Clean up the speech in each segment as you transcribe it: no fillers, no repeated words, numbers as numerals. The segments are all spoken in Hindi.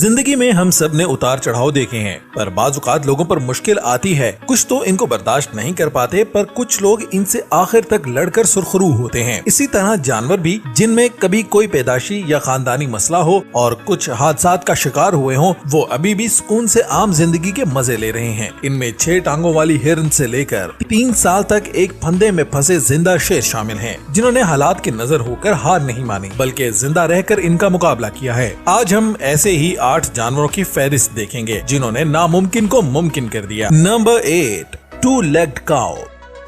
जिंदगी में हम सब ने उतार चढ़ाव देखे हैं, पर बाजुकात लोगों पर मुश्किल आती है। कुछ तो इनको बर्दाश्त नहीं कर पाते, पर कुछ लोग इनसे आखिर तक लड़कर सुरखरू होते हैं। इसी तरह जानवर भी, जिनमें कभी कोई पैदाशी या खानदानी मसला हो और कुछ हादसात का शिकार हुए हों, वो अभी भी सुकून से आम जिंदगी के मजे ले रहे हैं। इनमें 6 टांगों वाली हिरन से लेकर 3 साल तक एक फंदे में फंसे जिंदा शेर शामिल हैं, जिन्होंने हालात की नजर होकर हार नहीं मानी, बल्कि जिंदा रहकर इनका मुकाबला किया है। आज हम ऐसे ही 8 जानवरों की फहरिस्त देखेंगे जिन्होंने नामुमकिन को मुमकिन कर दिया। Number 8, 2-legged cow.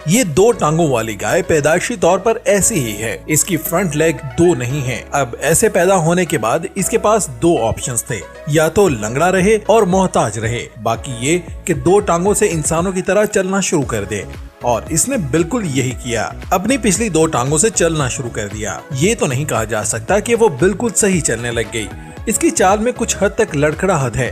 ये 2 टांगों वाली गाय पैदाइशी तौर पर ऐसी ही है। इसकी फ्रंट लेग 2 नहीं है। अब ऐसे पैदा होने के बाद इसके पास 2 ऑप्शंस थे, या तो लंगड़ा रहे और मोहताज रहे, बाकी ये कि 2 टांगों से इंसानों की तरह चलना शुरू कर दे। और इसने बिल्कुल यही किया, अपनी पिछली 2 टांगों से चलना शुरू कर दिया। ये तो नहीं कहा जा सकता कि वो बिल्कुल सही चलने लग गई। इसकी चाल में कुछ हद तक लड़खड़ाहट है,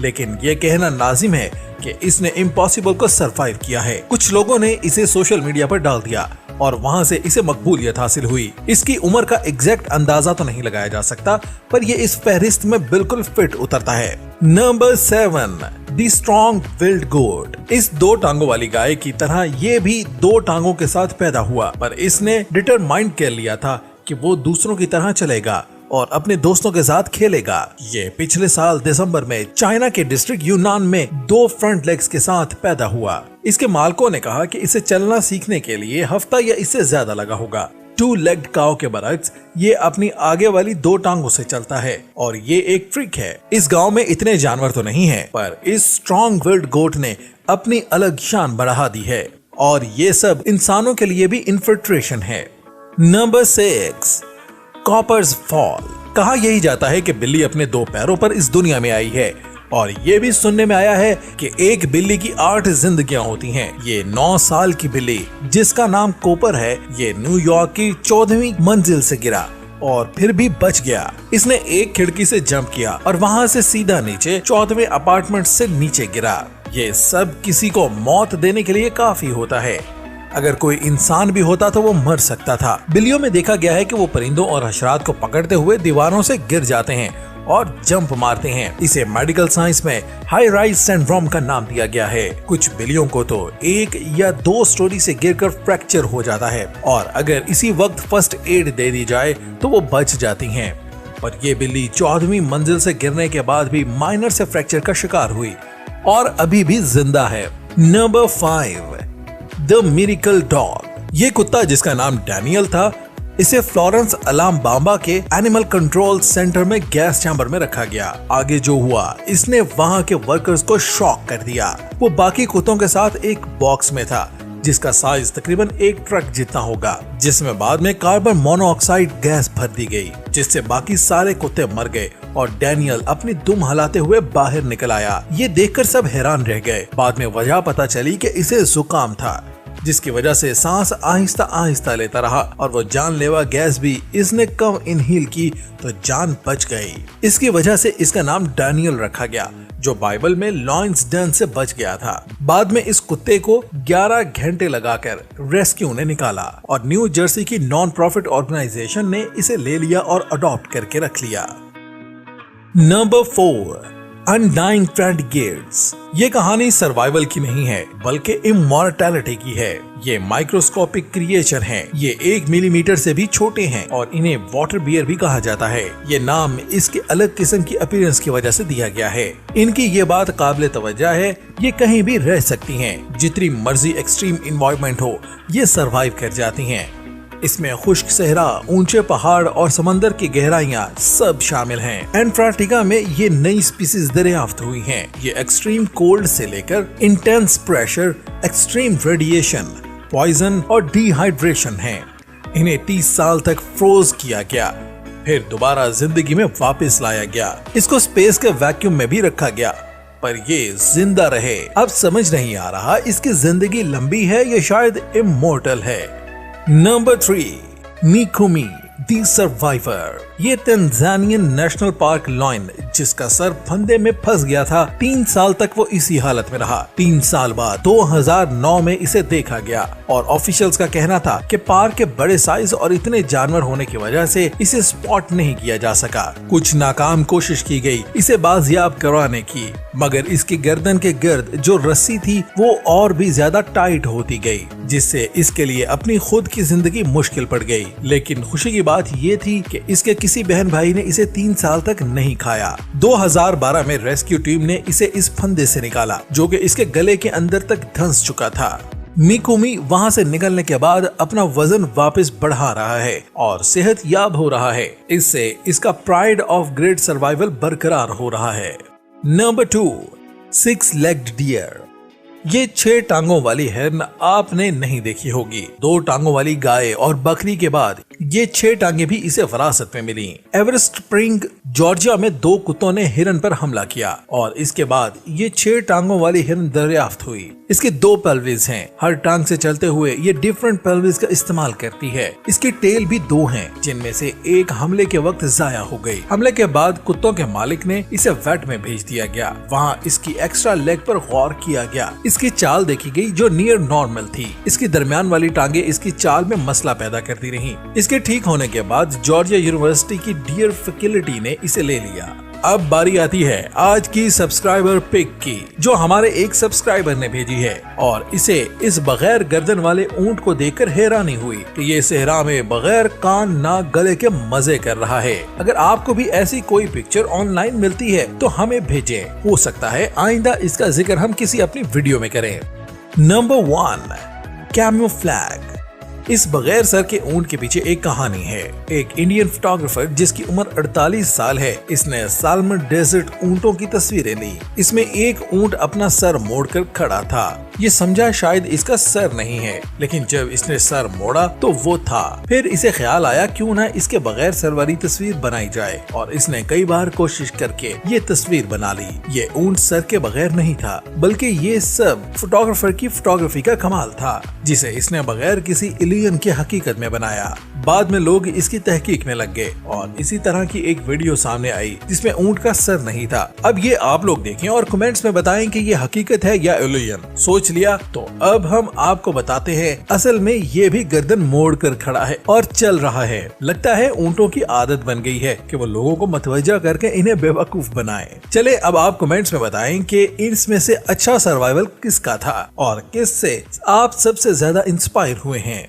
लेकिन ये कहना लाजिम है कि इसने इम्पॉसिबल को सरवाइव किया है। कुछ लोगों ने इसे सोशल मीडिया पर डाल दिया और वहाँ से इसे मकबूलियत हासिल हुई। इसकी उम्र का एग्जैक्ट अंदाजा तो नहीं लगाया जा सकता, पर ये इस फहरिस्त में बिल्कुल फिट उतरता है। नंबर 7, द स्ट्रॉन्ग विल्ड गोट। इस 2 टांगों वाली गाय की तरह ये भी 2 टांगों के साथ पैदा हुआ, पर इसने डिटरमाइंड कर लिया था कि वो दूसरों की तरह चलेगा और अपने दोस्तों के साथ खेलेगा। ये पिछले साल दिसंबर में चाइना के डिस्ट्रिक्ट यूनान में 2 फ्रंट लेग्स के साथ पैदा हुआ। इसके मालिकों ने कहा कि इसे चलना सीखने के लिए हफ्ता या इससे ज्यादा लगा होगा। 2-legged काउ के बरक्स ये अपनी आगे वाली 2 टांगों से चलता है और ये एक फ्रीक है। इस गांव में इतने जानवर तो नहीं है, पर इस स्ट्रॉन्ग विल्ड गोट ने अपनी अलग शान बढ़ा दी है और ये सब इंसानों के लिए भी इन्फिल्ट्रेशन है। Number 6, coppers fall. कहा यही जाता है कि बिल्ली अपने 2 पैरों पर इस दुनिया में आई है, और ये भी सुनने में आया है कि एक बिल्ली की 8 जिंदगियां होती हैं। ये 9 साल की बिल्ली, जिसका नाम कोपर है, ये न्यूयॉर्क की 14वीं मंजिल से गिरा और फिर भी बच गया। इसने एक खिड़की से जंप किया और वहाँ से सीधा नीचे 14वें अपार्टमेंट से नीचे गिरा। ये सब किसी को मौत देने के लिए काफी होता है। अगर कोई इंसान भी होता तो वो मर सकता था। बिल्लियों में देखा गया है कि वो परिंदों और हशरात को पकड़ते हुए दीवारों से गिर जाते हैं और जंप मारते हैं। इसे मेडिकल साइंस में हाई राइज सिंड्रोम का नाम दिया गया है। कुछ बिल्लियों को तो 1 या 2 स्टोरी से गिरकर फ्रैक्चर हो जाता है, और अगर इसी वक्त फर्स्ट एड दे दी जाए तो वो बच जाती हैं। पर ये बिल्ली 14वीं मंजिल से गिरने के बाद भी माइनर से फ्रैक्चर का शिकार हुई और अभी भी जिंदा है। Number 5, the miracle dog. ये कुत्ता, जिसका नाम डैनियल था, इसे फ्लोरेंस अलाबामा के एनिमल कंट्रोल सेंटर में गैस चैम्बर में रखा गया। आगे जो हुआ, इसने वहाँ के वर्कर्स को शॉक कर दिया। वो बाकी कुत्तों के साथ एक बॉक्स में था, जिसका साइज तकरीबन 1 ट्रक जितना होगा, जिसमें बाद में कार्बन मोनोऑक्साइड गैस भर दी गई, जिससे बाकी सारे कुत्ते मर गए और डैनियल अपनी दुम हलाते हुए बाहर निकल आया। ये देखकर सब हैरान रह गए। बाद में वजह पता चली कि इसे जुकाम था, जिसकी वजह से सांस आहिस्ता आहिस्ता लेता रहा और वो जानलेवा गैस भी इसने कम इनहेल की तो जान बच गई। इसकी वजह से इसका नाम डैनियल रखा गया, जो बाइबल में लॉयंस डन से बच गया था। बाद में इस कुत्ते को 11 घंटे लगाकर रेस्क्यू ने निकाला और न्यू जर्सी की नॉन प्रॉफिट ऑर्गेनाइजेशन ने इसे ले लिया और अडॉप्ट करके रख लिया। नंबर 4, अनडाइंग फ्रेंडगेट्स। ये कहानी सर्वाइवल की नहीं है, बल्कि इमॉर्टैलिटी की है। ये माइक्रोस्कोपिक क्रिएचर हैं। ये 1 मिलीमीटर से भी छोटे हैं और इन्हें वाटर बियर भी कहा जाता है। ये नाम इसके अलग किस्म की अपीयरेंस की वजह से दिया गया है। इनकी ये बात काबिल तवज्जो है, ये कहीं भी रह सकती हैं। जितनी मर्जी एक्सट्रीम इन्वायरमेंट हो, ये सरवाइव कर जाती हैं। इसमें खुश्क सहरा, ऊंचे पहाड़ और समंदर की गहराइयां सब शामिल हैं। एंटार्क्टिका में ये नई स्पीसीज दरियाफ्त हुई हैं। ये एक्सट्रीम कोल्ड से लेकर intense pressure, extreme radiation, poison और डिहाइड्रेशन हैं। इन्हें 30 साल तक फ्रोज किया गया, फिर दोबारा जिंदगी में वापस लाया गया। इसको स्पेस के वैक्यूम में भी रखा गया, पर ये जिंदा रहे। अब समझ नहीं आ रहा इसकी जिंदगी लंबी है या शायद इमोर्टल है। Number 3, Mikumi the survivor. ये तंजानियन नेशनल पार्क लॉयन, जिसका सर फंदे में फंस गया था, 3 साल तक वो इसी हालत में रहा। 3 साल बाद 2009 में इसे देखा गया और ऑफिशियल्स का कहना था कि पार्क के बड़े साइज और इतने जानवर होने की वजह से इसे स्पॉट नहीं किया जा सका। कुछ नाकाम कोशिश की गई इसे बाजियाब करवाने की, मगर इसकी गर्दन के गिर्द जो रस्सी थी वो और भी ज्यादा टाइट होती गई, जिससे इसके लिए अपनी खुद की जिंदगी मुश्किल पड़ गई। लेकिन खुशी की बात ये थी कि इसके किसी बहन भाई ने इसे 3 साल तक नहीं खाया। 2012 में रेस्क्यू टीम ने इसे इस फंदे से निकाला जो कि इसके गले के अंदर तक धंस चुका था। मिकुमी वहां से निकलने के बाद अपना वजन वापस बढ़ा रहा है और सेहत याब हो रहा है। इससे इसका प्राइड ऑफ ग्रेट सर्वाइवल बरकरार हो रहा है। Number 2, 6-legged deer. ये 6 टांगों वाली हिरन आपने नहीं देखी होगी। 2 टांगों वाली गाय और बकरी के बाद ये 6 टांगे भी इसे विरासत में मिली। एवरेस्ट स्प्रिंग जॉर्जिया में 2 कुत्तों ने हिरन पर हमला किया और इसके बाद ये 6 टांगों वाली हिरन दरियाफ्त हुई। इसके 2 पेल्विस हैं। हर टांग से चलते हुए ये डिफरेंट पेल्विस का इस्तेमाल करती है। इसकी टेल भी 2 हैं, जिनमें से एक हमले के वक्त जाया हो गई। हमले के बाद कुत्तों के मालिक ने इसे वेट में भेज दिया गया। वहाँ इसकी एक्स्ट्रा लेग पर गौर किया गया। इसकी चाल देखी गई जो नियर नॉर्मल थी। इसकी दरमियान वाली टांगे इसकी चाल में मसला पैदा करती रहीं। इसके ठीक होने के बाद जॉर्जिया यूनिवर्सिटी की डियर फैकल्टी ने इसे ले लिया। अब बारी आती है आज की सब्सक्राइबर पिक की, जो हमारे एक सब्सक्राइबर ने भेजी है और इसे इस बगैर गर्दन वाले ऊंट को देखकर हैरानी हुई कि ये सहरा में बगैर कान नाक गले के मजे कर रहा है। अगर आपको भी ऐसी कोई पिक्चर ऑनलाइन मिलती है तो हमें भेजें। हो सकता है आइंदा इसका जिक्र हम किसी अपनी वीडियो में करें। Number 1, camouflage. इस बगैर सर के ऊंट के पीछे एक कहानी है। एक इंडियन फोटोग्राफर जिसकी उम्र 48 साल है, इसने साल्मन डेजर्ट ऊंटों की तस्वीरें ली। इसमें एक ऊंट अपना सर मोड़कर खड़ा था। ये समझा शायद इसका सर नहीं है, लेकिन जब इसने सर मोड़ा तो वो था। फिर इसे ख्याल आया क्यों ना इसके बगैर सर वाली तस्वीर बनाई जाए और इसने कई बार कोशिश करके ये तस्वीर बना ली। ये ऊंट सर के बगैर नहीं था, बल्कि ये सब फोटोग्राफर की फोटोग्राफी का कमाल था, जिसे इसने बगैर किसी एलियन की हकीकत में बनाया। बाद में लोग इसकी तहकीक में लग गए और इसी तरह की एक वीडियो सामने आई जिसमें ऊंट का सर नहीं था। अब ये आप लोग देखें और कमेंट्स में बताएं कि ये हकीकत है या एलियन। सोच लिया तो अब हम आपको बताते हैं असल में ये भी गर्दन मोड़ कर खड़ा है और चल रहा है। लगता है ऊंटों की आदत बन गई है कि वो लोगों को मतवज्जा करके इन्हें बेवकूफ बनाए। चले अब आप कमेंट्स में बताएं कि इसमें से अच्छा सर्वाइवल किसका था और किससे आप सबसे ज्यादा इंस्पायर हुए हैं।